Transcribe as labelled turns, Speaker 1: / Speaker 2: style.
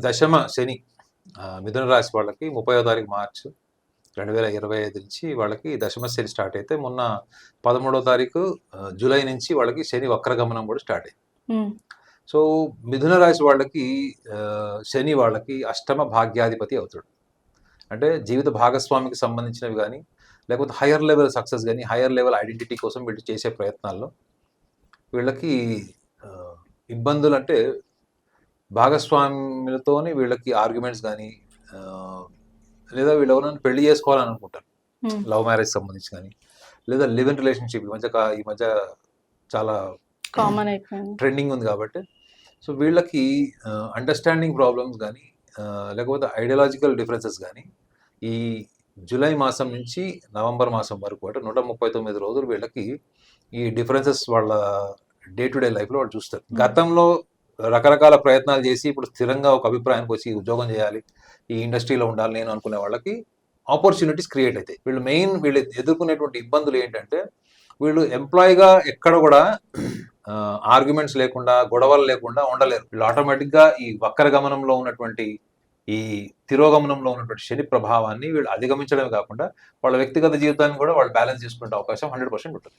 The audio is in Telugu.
Speaker 1: దశమ శని మిథున రాశి వాళ్ళకి 30వ తారీఖు మార్చ్ 2025 నుంచి వాళ్ళకి దశమ శని స్టార్ట్ అయితే మొన్న 13వ తారీఖు జూలై నుంచి వాళ్ళకి శని వక్రగమనం కూడా స్టార్ట్ అయింది. సో మిథున రాశి వాళ్ళకి శని వాళ్ళకి అష్టమ భాగ్యాధిపతి అవుతాడు. అంటే జీవిత భాగస్వామికి సంబంధించినవి కానీ లేకపోతే హయ్యర్ లెవెల్ సక్సెస్ కానీ హయ్యర్ లెవెల్ ఐడెంటిటీ కోసం వీళ్ళు చేసే ప్రయత్నాల్లో వీళ్ళకి ఇబ్బందులు అంటే భాగస్వాములతోని వీళ్ళకి ఆర్గ్యుమెంట్స్ కానీ లేదా వీళ్ళు ఎవరైనా పెళ్లి చేసుకోవాలని అనుకుంటారు, లవ్ మ్యారేజ్ సంబంధించి కానీ లేదా లివ్ ఇన్ రిలేషన్షిప్ ఈ మధ్య చాలా
Speaker 2: కామన్ అయిపోయింది,
Speaker 1: ట్రెండింగ్ ఉంది కాబట్టి సో వీళ్ళకి అండర్స్టాండింగ్ ప్రాబ్లమ్స్ కానీ లేకపోతే ఐడియాలజికల్ డిఫరెన్సెస్ కానీ ఈ జూలై మాసం నుంచి నవంబర్ మాసం వరకు అంటే 139 రోజులు వీళ్ళకి ఈ డిఫరెన్సెస్ వాళ్ళ డే టు డే లైఫ్లో వాళ్ళు చూస్తారు. గతంలో రకరకాల ప్రయత్నాలు చేసి ఇప్పుడు స్థిరంగా ఒక అభిప్రాయానికి వచ్చి ఉద్యోగం చేయాలి, ఈ ఇండస్ట్రీలో ఉండాలి నేను అనుకునే వాళ్ళకి ఆపర్చునిటీస్ క్రియేట్ అవుతాయి. వీళ్ళు ఎదుర్కొనేటువంటి ఇబ్బందులు ఏంటంటే వీళ్ళు ఎంప్లాయీగా ఎక్కడ కూడా ఆర్గ్యుమెంట్స్ లేకుండా గొడవలు లేకుండా ఉండలేరు. వీళ్ళు ఆటోమేటిక్గా ఈ వక్ర గమనంలో ఉన్నటువంటి ఈ తిరోగమనంలో ఉన్నటువంటి శని ప్రభావాన్ని వీళ్ళు అధిగమించడమే కాకుండా వాళ్ళ వ్యక్తిగత జీవితాన్ని కూడా వాళ్ళు బ్యాలెన్స్ చేసుకునే అవకాశం 100% ఉంటుంది.